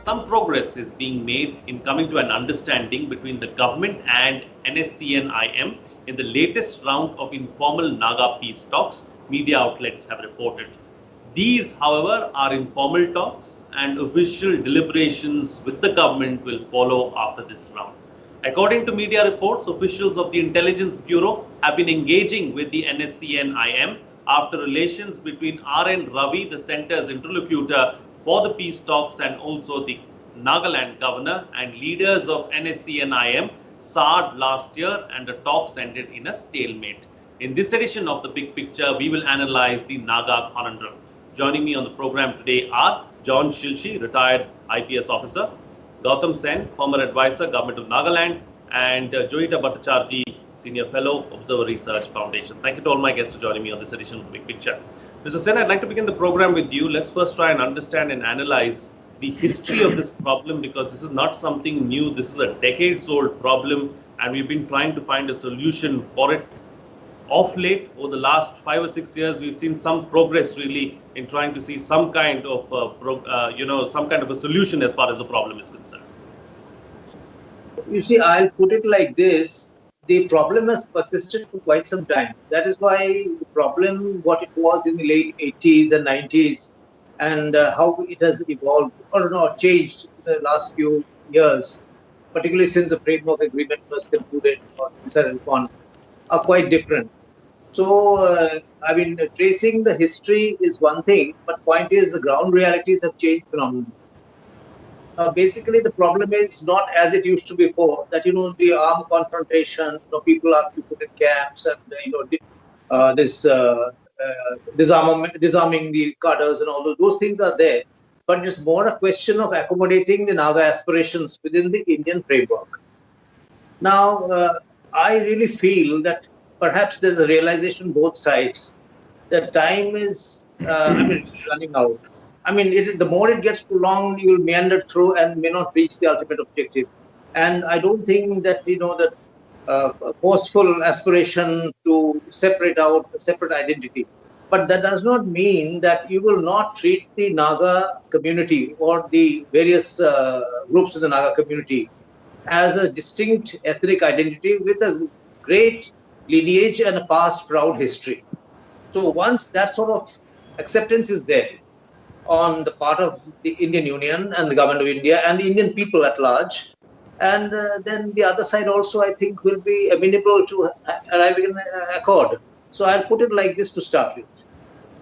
some progress is being made in coming to an understanding between the government and NSCN-IM in the latest round of informal Naga peace talks, media outlets have reported. These, however, are informal talks and official deliberations with the government will follow after this round. According to media reports, officials of the Intelligence Bureau have been engaging with the NSCN-IM after relations between R.N. Ravi, the centre's interlocutor for the peace talks, and also the Nagaland governor and leaders of NSCN-IM soured last year, and the talks ended in a stalemate. In this edition of The Big Picture, we will analyze the Naga conundrum. Joining me on the program today are John Shilshi, retired IPS officer, Gautam Sen, former advisor, Government of Nagaland, and Joyita Bhattacharjee, Senior Fellow, Observer Research Foundation. Thank you to all my guests for joining me on this edition of The Big Picture. Mr. Sen, I'd like to begin the program with you. Let's first try and understand and analyze the history of this problem, because this is not something new. This is a decades-old problem, and we've been trying to find a solution for it. Of late, over the last 5 or 6 years, we've seen some progress really in trying to see some kind of, some kind of a solution as far as the problem is concerned. You see, I'll put it like this. The problem has persisted for quite some time. That is why the problem, what it was in the late 80s and 90s, and how it has evolved or not changed in the last few years, particularly since the framework agreement was concluded or decided upon, are quite different. So, tracing the history is one thing, but point is the ground realities have changed phenomenally. Basically, the problem is not as it used to be before, that, the armed confrontation, people are to put in camps and, disarming the cadres and all those things are there. But it's more a question of accommodating the Naga aspirations within the Indian framework. Now, I really feel that perhaps there's a realization both sides that time is running out. The more it gets prolonged, you will meander through and may not reach the ultimate objective. And I don't think that forceful aspiration to separate out a separate identity. But that does not mean that you will not treat the Naga community or the various groups of the Naga community as a distinct ethnic identity with a great lineage and a past proud history. So once that sort of acceptance is there on the part of the Indian Union and the Government of India and the Indian people at large, and then the other side also, I think, will be amenable to arriving in an accord. So I'll put it like this to start with.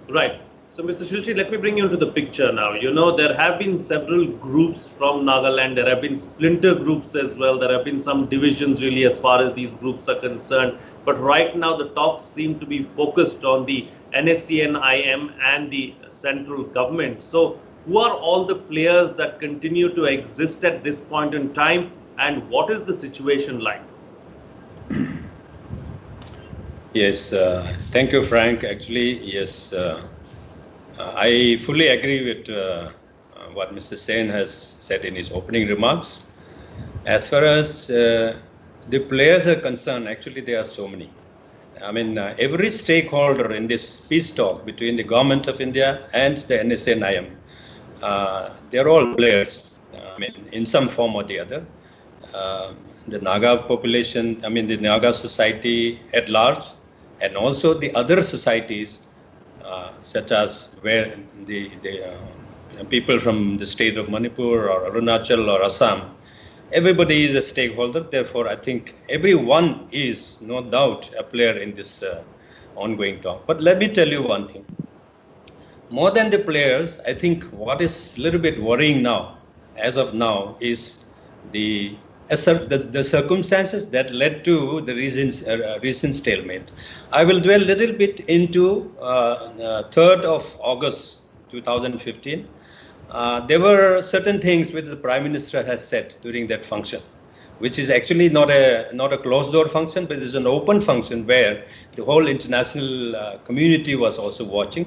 Right. So, Mr. Shilshi, let me bring you into the picture now. There have been several groups from Nagaland. There have been splinter groups as well. There have been some divisions really as far as these groups are concerned. But right now, the talks seem to be focused on the NSCN-IM and the central government. So, who are all the players that continue to exist at this point in time, and what is the situation like? Yes, thank you, Frank. Actually, yes, I fully agree with what Mr. Sen has said in his opening remarks. As far as the players are concerned, actually there are so many. Every stakeholder in this peace talk between the Government of India and the NSCN-IM, they're all players, in some form or the other. The Naga population, the Naga society at large, and also the other societies, such as where the people from the state of Manipur or Arunachal or Assam, everybody is a stakeholder. Therefore, I think everyone is no doubt a player in this ongoing talk. But let me tell you one thing. More than the players, I think what is a little bit worrying now, as of now, is the circumstances that led to the recent stalemate. I will dwell a little bit into 3rd of August 2015. There were certain things which the Prime Minister has said during that function, which is actually not a closed door function, but it's an open function where the whole international community was also watching.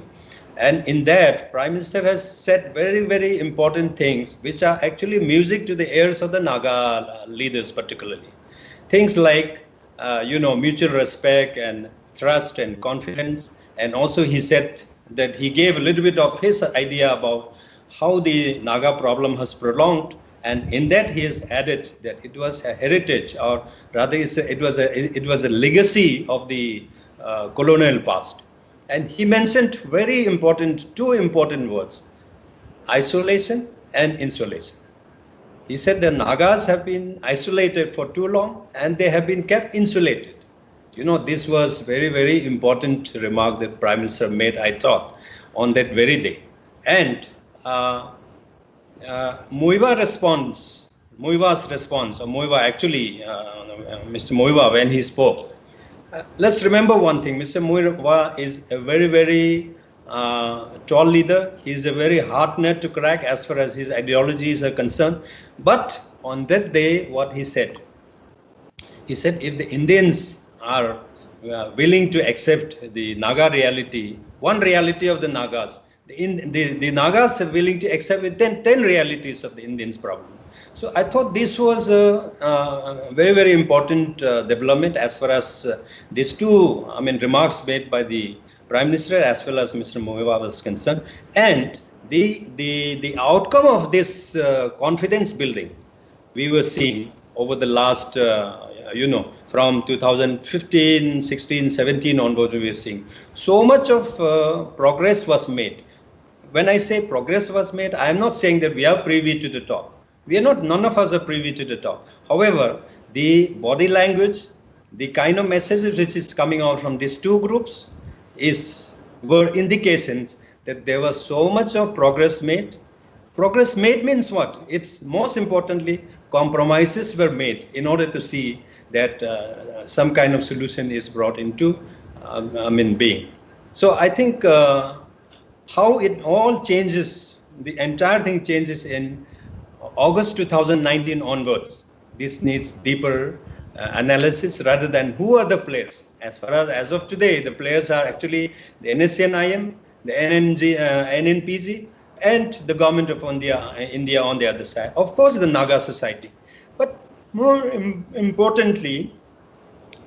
And in that, Prime Minister has said very, very important things, which are actually music to the ears of the Naga leaders particularly. Things like, mutual respect and trust and confidence. And also he said that he gave a little bit of his idea about how the Naga problem has prolonged, and in that he has added that it was a heritage, or rather it was a legacy of the colonial past. And he mentioned two important words: isolation and insulation. He said the Nagas have been isolated for too long and they have been kept insulated. You know, this was very, very important remark that Prime Minister made, I thought, on that very day. And Muiva's response, Mr. Muiva, when he spoke, let's remember one thing. Mr. Muiva is a very, very tall leader. He's a very hard nut to crack as far as his ideologies are concerned. But on that day, what he said if the Indians are willing to accept the Naga reality, one reality of the Nagas, the Nagas are willing to accept 10 realities of the Indians' problem. So I thought this was a very, very important development as far as these two, remarks made by the Prime Minister as well as Mr. Muiva was concerned. And the outcome of this confidence building we were seeing over the last, from 2015, 16, 17 onwards, we were seeing so much of progress was made. When I say progress was made, I am not saying that we are privy to the top. We are not, none of us are privy to the top. However, the body language, the kind of messages which is coming out from these two groups were indications that there was so much of progress made. Progress made means what? It's most importantly, compromises were made in order to see that some kind of solution is brought into being. So I think how it all changes, the entire thing changes in August 2019 onwards. This needs deeper analysis rather than who are the players. As of today, the players are actually the NSCN-IM, the NNPG, and the government of India on the other side. Of course, the Naga society. But more importantly,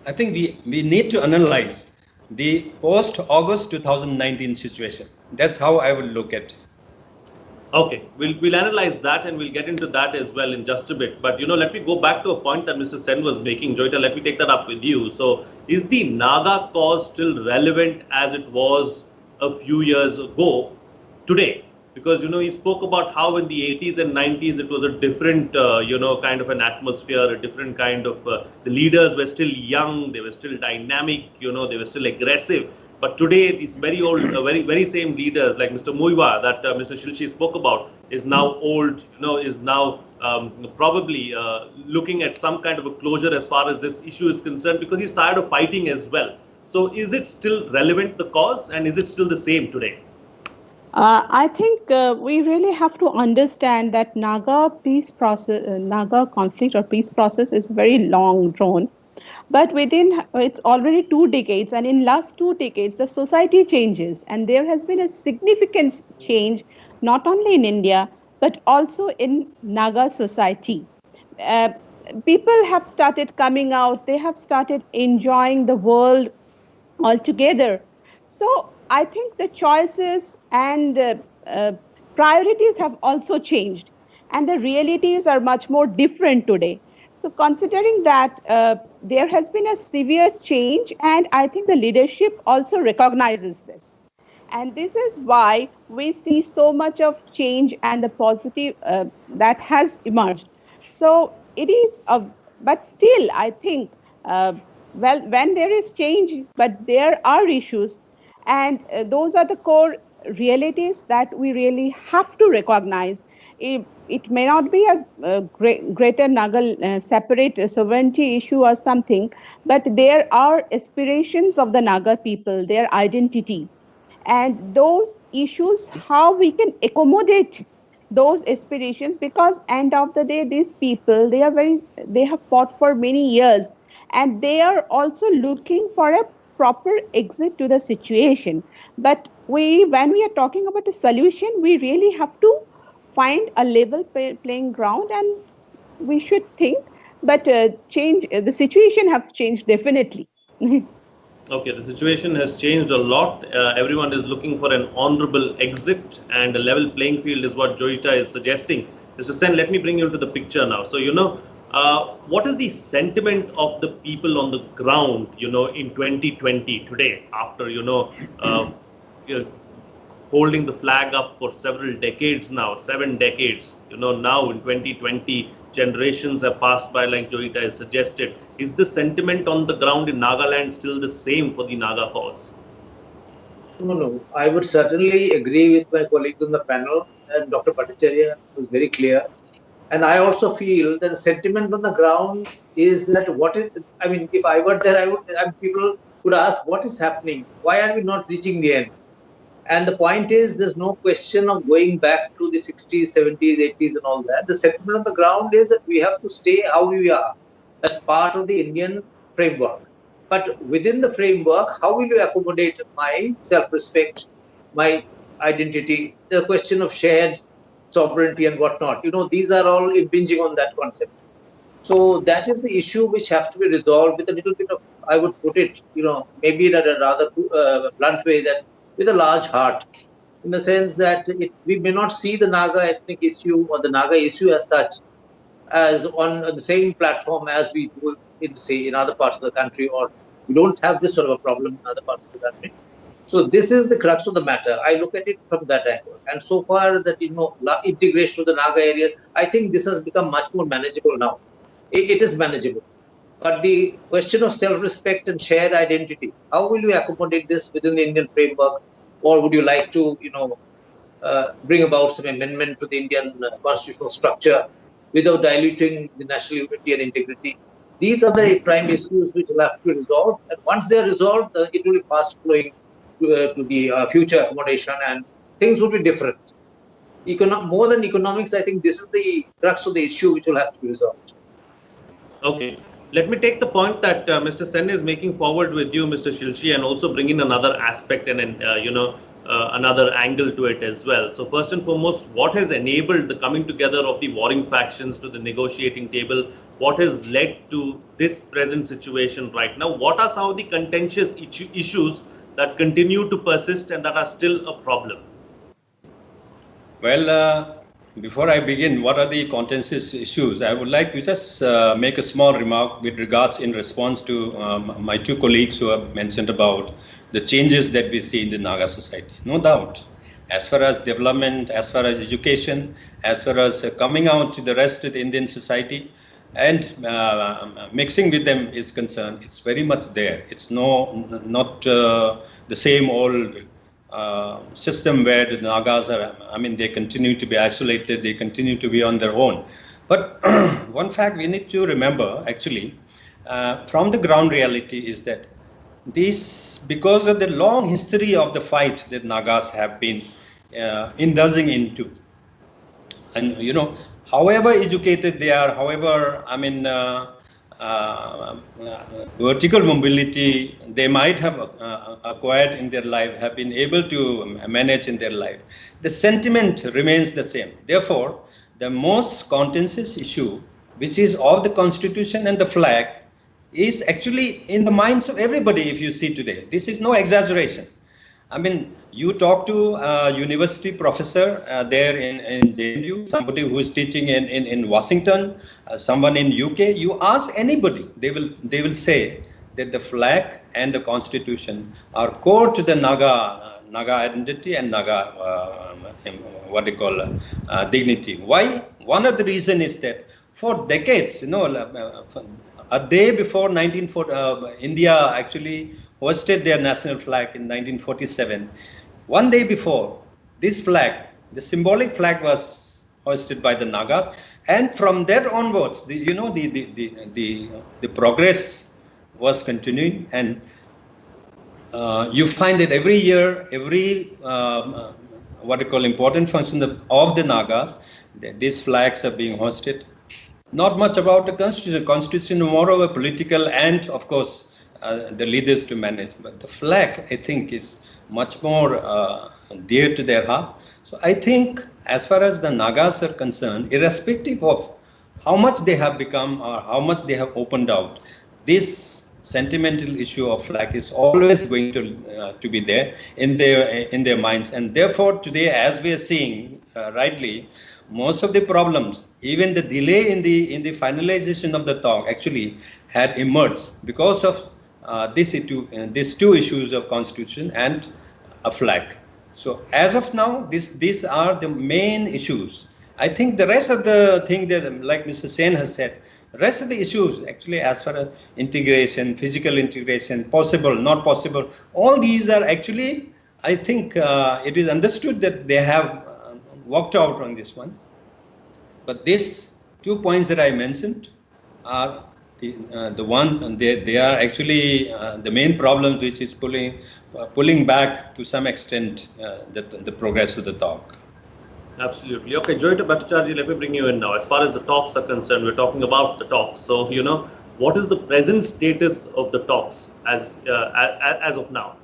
I think we need to analyze the post-August 2019 situation. That's how I will look at it. Okay, we'll analyze that and we'll get into that as well in just a bit. But let me go back to a point that Mr. Sen was making. Joyita, let me take that up with you. So, is the Naga cause still relevant as it was a few years ago today? Because he spoke about how in the 80s and 90s it was a different kind of an atmosphere, a different kind of the leaders were still young, they were still dynamic, they were still aggressive. But today, these very old, very same leaders like Mr. Muiva that Mr. Shilshi spoke about is now old, is now probably looking at some kind of a closure as far as this issue is concerned, because he's tired of fighting as well. So is it still relevant, the cause, and is it still the same today? I think we really have to understand that Naga conflict or peace process is very long drawn. But it's already 2 decades, and in last 2 decades, the society changes, and there has been a significant change, not only in India, but also in Naga society. People have started coming out, they have started enjoying the world altogether. So I think the choices and priorities have also changed, and the realities are much more different today. So considering that there has been a severe change, and I think the leadership also recognizes this. And this is why we see so much of change and the positive that has emerged. So it is, but still, I think, when there is change, but there are issues, and those are the core realities that we really have to recognize. It may not be a greater Naga separate sovereignty issue or something, but there are aspirations of the Naga people, their identity. And those issues, how we can accommodate those aspirations, because end of the day, these people, they have fought for many years, and they are also looking for a proper exit to the situation. But when we are talking about a solution, we really have to find a level playing ground, and we should think, but the situation have changed definitely. Okay, the situation has changed a lot. Everyone is looking for an honorable exit, and a level playing field is what Joyita is suggesting. Mr. Sen, let me bring you into the picture now. So, what is the sentiment of the people on the ground, in 2020 today, after, you know, holding the flag up for several decades now, 7 decades. Now in 2020, generations have passed by, like Joyita has suggested. Is the sentiment on the ground in Nagaland still the same for the Naga cause? No. I would certainly agree with my colleagues on the panel, and Dr. Bhattacharya was very clear. And I also feel that the sentiment on the ground is that if I were there, people would ask, what is happening? Why are we not reaching the end? And the point is, there's no question of going back to the 60s, 70s, 80s, and all that. The sentiment on the ground is that we have to stay how we are as part of the Indian framework. But within the framework, how will you accommodate my self-respect, my identity, the question of shared sovereignty and whatnot? These are all impinging on that concept. So that is the issue which have to be resolved with a little bit of, I would put it, maybe in a rather blunt way, that with a large heart, in the sense that we may not see the Naga ethnic issue or the Naga issue as such as on the same platform as we do in other parts of the country, or we don't have this sort of a problem in other parts of the country. So this is the crux of the matter. I look at it from that angle. And so far that, integration of the Naga area, I think this has become much more manageable now. It is manageable. But the question of self-respect and shared identity, how will you accommodate this within the Indian framework? Or would you like to, bring about some amendment to the Indian constitutional structure without diluting the national unity and integrity? These are the prime issues which will have to be resolved. And once they are resolved, it will be fast flowing to the future accommodation, and things will be different. More than economics, I think this is the crux of the issue which will have to be resolved. Okay. Let me take the point that Mr. Sen is making forward with you, Mr. Shilshi, and also bring in another aspect and another angle to it as well. So first and foremost, what has enabled the coming together of the warring factions to the negotiating table? What has led to this present situation right now? What are some of the contentious issues that continue to persist and that are still a problem? Well, before I begin, what are the contentious issues? I would like to just make a small remark with regards in response to my two colleagues who have mentioned about the changes that we see in the Naga society. No doubt, as far as development, as far as education, as far as coming out to the rest of the Indian society and mixing with them is concerned, it's very much there. It's not the same old system where the Nagas are, they continue to be isolated, they continue to be on their own. But one fact we need to remember, actually, from the ground reality is that because of the long history of the fight that Nagas have been indulging into, and however educated they are, however, vertical mobility they might have acquired in their life, have been able to manage in their life, the sentiment remains the same. Therefore, the most contentious issue, which is of the constitution and the flag, is actually in the minds of everybody. If you see today, this is no exaggeration. You talk to a university professor there in JNU, somebody who is teaching in Washington, someone in UK, you ask anybody, they will say that the flag and the constitution are core to the Naga identity and Naga, dignity. Why? One of the reasons is that for decades, a day before 1940, India actually hoisted their national flag in 1947. One day before, this flag, the symbolic flag, was hoisted by the Nagas, and from there onwards, the progress was continuing, and you find that every year, every important function of the Nagas, these flags are being hoisted. Not much about the constitution. Constitution more of a political and, of course, the leaders to manage. But the flag, I think, is much more dear to their heart. So I think, as far as the Nagas are concerned, irrespective of how much they have become or how much they have opened out, this sentimental issue of flag is always going to be there in their minds, and therefore today, as we are seeing rightly, most of the problems, even the delay in the finalization of the talk, actually had emerged because of these two issues of constitution and a flag. So as of now, these are the main issues. I think the rest of the thing that, like Mr. Sen has said, the rest of the issues actually, as far as integration, physical integration, possible, not possible, all these are actually, I think it is understood that they have worked out on this one. But these 2 points that I mentioned are the one, they are actually the main problems which is pulling back to some extent the progress of the talk. Absolutely. Okay, Joyita Bhattacharya, let me bring you in now. As far as the talks are concerned, we're talking about the talks. So, what is the present status of the talks as of now?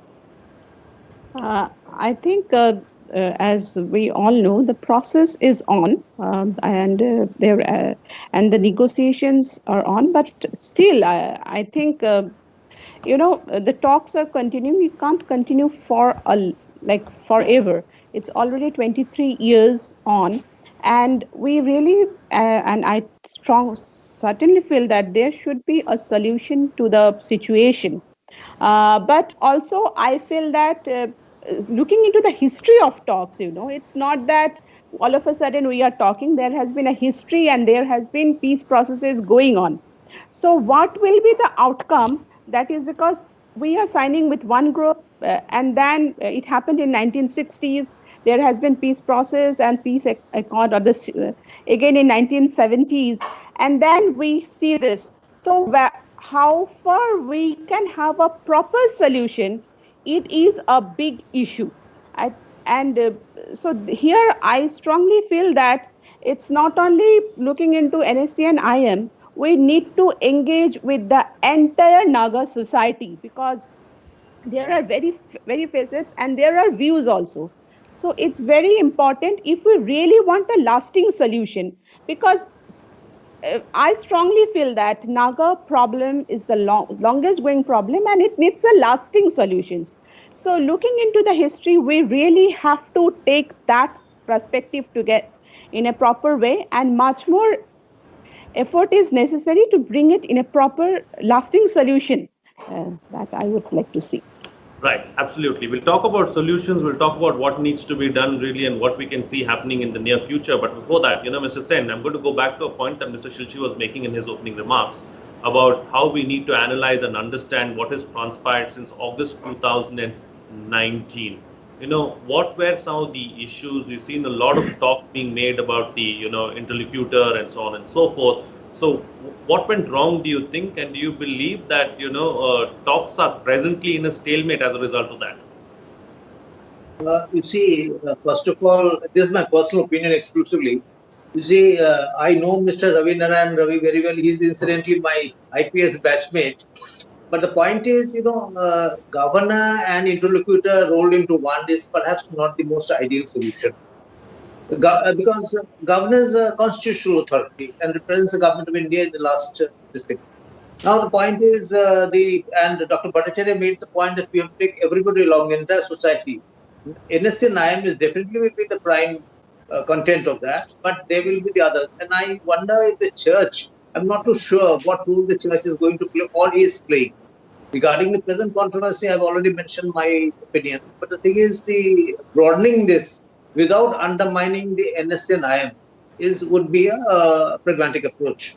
I think, as we all know, the process is on, and the negotiations are on. But still, I think the talks are continuing. We can't continue for forever. It's already 23 years on, and we really and I certainly feel that there should be a solution to the situation. But also, I feel that looking into the history of talks, it's not that all of a sudden we are talking. There has been a history, and there has been peace processes going on. So what will be the outcome? That is because we are signing with one group, and then it happened in 1960s. There has been peace process and peace accord, again in 1970s, and then we see this. So how far we can have a proper solution, it is a big issue. So here I strongly feel that it's not only looking into NSC and IM, we need to engage with the entire Naga society, because there are very facets and there are views also. So it's very important if we really want a lasting solution, because I strongly feel that Naga problem is the longest going problem, and it needs a lasting solutions. So looking into the history, we really have to take that perspective to get in a proper way, and much more effort is necessary to bring it in a proper lasting solution that I would like to see. Right, absolutely. We'll talk about solutions, we'll talk about what needs to be done really and what we can see happening in the near future. But before that, Mr. Sen, I'm going to go back to a point that Mr. Shilchi was making in his opening remarks about how we need to analyze and understand what has transpired since August 2019. What were some of the issues? We've seen a lot of talk being made about the, interlocutor and so on and so forth. So what went wrong, do you think, and do you believe that talks are presently in a stalemate as a result of that? You see, first of all, this is my personal opinion exclusively. You see, I know Mr. Ravi very well. He's incidentally my IPS batchmate. But the point is, governor and interlocutor rolled into one is perhaps not the most ideal solution. Because governor is a constitutional authority and represents the government of India in the last district. Now the point is, and Dr. Bhattacharya made the point that we have to take everybody along, the entire society. NSC and IM is definitely will be the prime content of that, but there will be the others. And I wonder if the church, I'm not too sure what role the church is going to play or is playing. Regarding the present controversy, I've already mentioned my opinion. But the thing is, the broadening this without undermining the NSC and IM would be a pragmatic approach.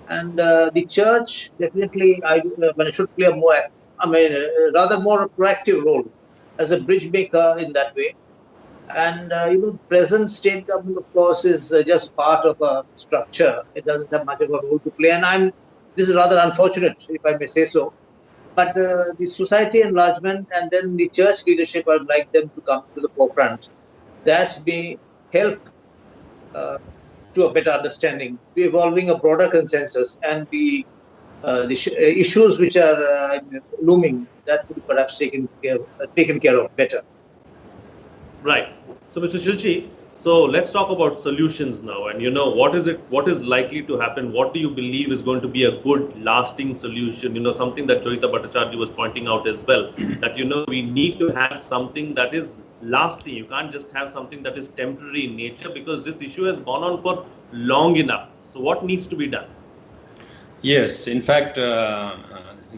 And the church definitely should play rather more proactive role as a bridge maker in that way. And present state government, of course, is just part of a structure. It doesn't have much of a role to play. And this is rather unfortunate, if I may say so. But the society enlargement and then the church leadership, I would like them to come to the forefront. That may help to a better understanding, to evolving a broader consensus, and the issues which are looming, that will be perhaps taken care of better. Right. So, Mr. Shilchi, So let's talk about solutions now. And what is likely to happen? What do you believe is going to be a good lasting solution? Something that Joyita Bhattacharya was pointing out as well, that we need to have something that is lasting. You can't just have something that is temporary in nature, because this issue has gone on for long enough. So what needs to be done? Yes, in fact, there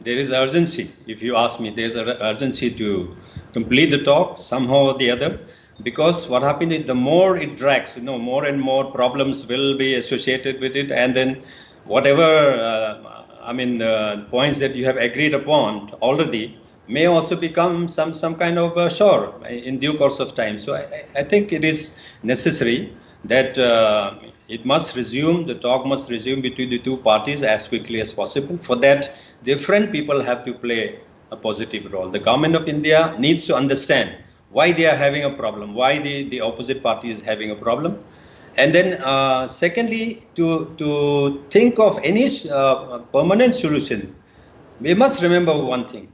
is urgency. If you ask me, there's an urgency to complete the talk somehow or the other. Because what happens is, the more it drags, more and more problems will be associated with it, and then whatever points that you have agreed upon already may also become some kind of sure in due course of time. So I think it is necessary that the talk must resume between the two parties as quickly as possible. For that, different people have to play a positive role. The government of India needs to understand why they are having a problem, why the opposite party is having a problem. And then secondly, to think of any permanent solution, we must remember one thing.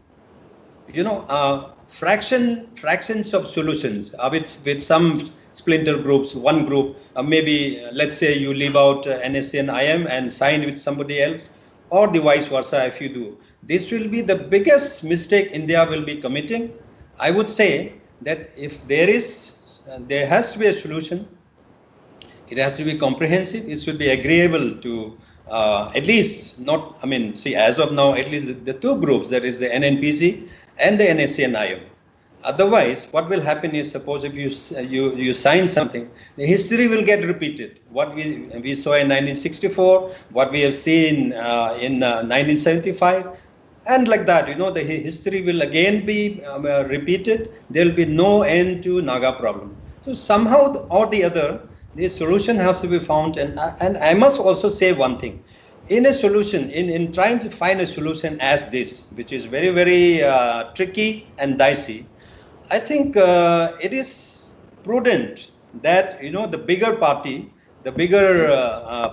Fractions of solutions with some splinter groups, one group, maybe let's say you leave out NSC and IM and sign with somebody else, or the vice versa if you do. This will be the biggest mistake India will be committing. I would say that if there has to be a solution, it has to be comprehensive. It should be agreeable to at least as of now, at least the two groups, that is the NNPG and the NSC and IM. Otherwise, what will happen is, suppose if you sign something, the history will get repeated. What we saw in 1964, what we have seen in 1975. And like that, the history will again be repeated. There will be no end to Naga problem. So somehow or the other, the solution has to be found. And I must also say one thing. In a solution, in trying to find a solution as this, which is very, very tricky and dicey, I think it is prudent that, the bigger party, the bigger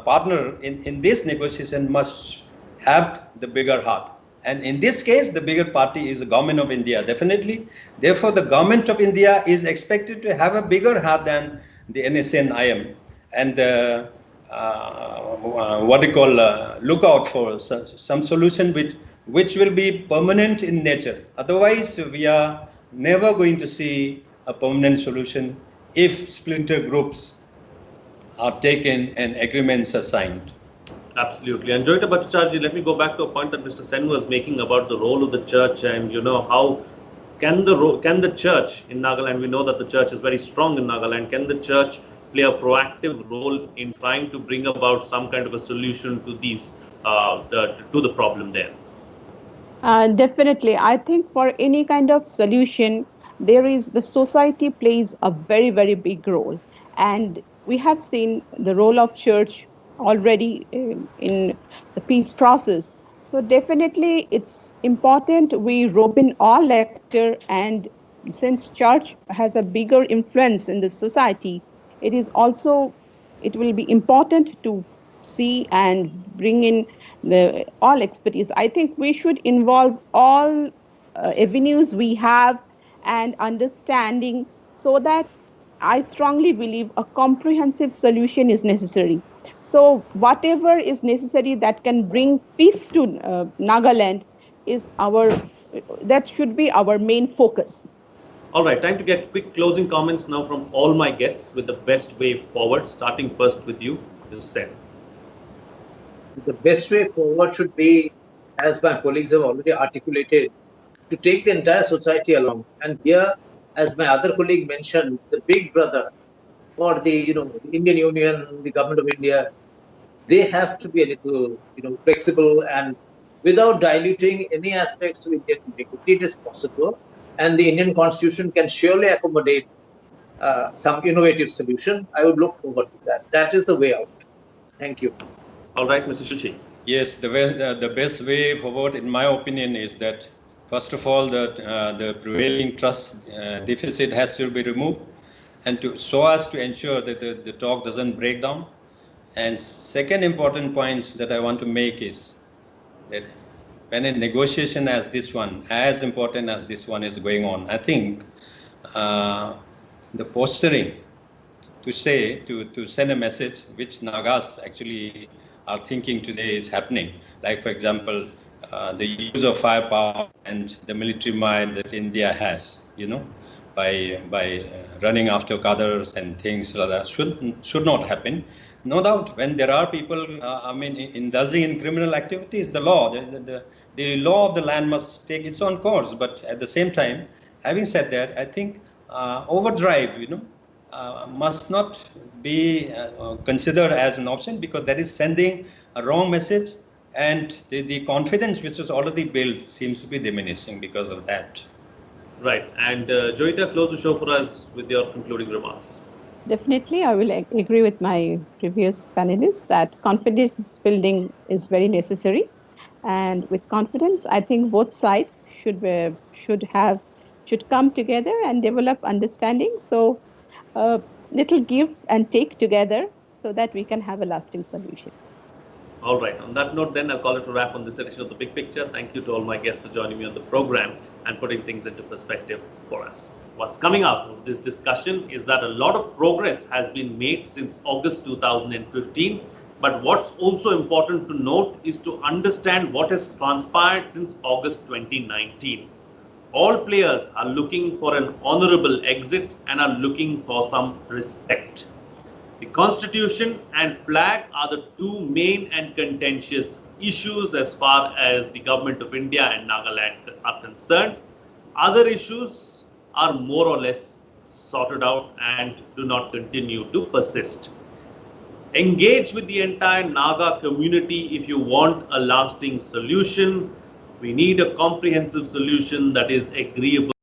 partner in this negotiation must have the bigger heart. And in this case, the bigger party is the government of India, definitely. Therefore, the government of India is expected to have a bigger heart than the NSA and IM. And look out for some solution which will be permanent in nature. Otherwise, we are never going to see a permanent solution if splinter groups are taken and agreements are signed. Absolutely. And Joyita Bhattacharya, let me go back to a point that Mr. Sen was making about the role of the church, and how can the church in Nagaland, we know that the church is very strong in Nagaland, can the church play a proactive role in trying to bring about some kind of a solution to the problem there? Definitely. I think for any kind of solution, the society plays a very, very big role. And we have seen the role of church already in the peace process. So definitely it's important we rope in all actors, and since church has a bigger influence in the society, it will be important to see and bring in all expertise. I think we should involve all avenues we have and understanding, so that I strongly believe a comprehensive solution is necessary. So whatever is necessary that can bring peace to Nagaland that should be our main focus. All right, time to get quick closing comments now from all my guests with the best way forward, starting first with you, Mr. Sen. The best way forward should be, as my colleagues have already articulated, to take the entire society along. And here, as my other colleague mentioned, the big brother or the Indian Union, the government of India, they have to be a little flexible and without diluting any aspects to Indian integrity. It is possible, and the Indian Constitution can surely accommodate some innovative solution. I would look forward to that. That is the way out. Thank you. All right, Mr. Shushi. Yes, the best way forward, in my opinion, is that first of all, the prevailing trust deficit has to be removed, and so as to ensure that the talk doesn't break down. And second important point that I want to make is that when a negotiation as this one, as important as this one is going on, I think the posturing to say, to send a message which Nagas actually are thinking today is happening. Like, for example, the use of firepower and the military might that India has, by running after cadres and things like that should not happen. No doubt, when there are people, indulging in criminal activities, the law of the land must take its own course. But at the same time, having said that, I think overdrive, must not be considered as an option, because that is sending a wrong message, and the confidence which was already built seems to be diminishing because of that. Right. And Joyita, close the show for us with your concluding remarks. Definitely, I will agree with my previous panelists that confidence building is very necessary. And with confidence, I think both sides should come together and develop understanding. So, little give and take together so that we can have a lasting solution. All right. On that note, then, I'll call it a wrap on this edition of The Big Picture. Thank you to all my guests for joining me on the program and putting things into perspective for us. What's coming out of this discussion is that a lot of progress has been made since August 2015. But what's also important to note is to understand what has transpired since August 2019. All players are looking for an honorable exit and are looking for some respect. The Constitution and flag are the two main and contentious issues as far as the Government of India and Nagaland are concerned. Other issues are more or less sorted out and do not continue to persist. Engage with the entire Naga community if you want a lasting solution. We need a comprehensive solution that is agreeable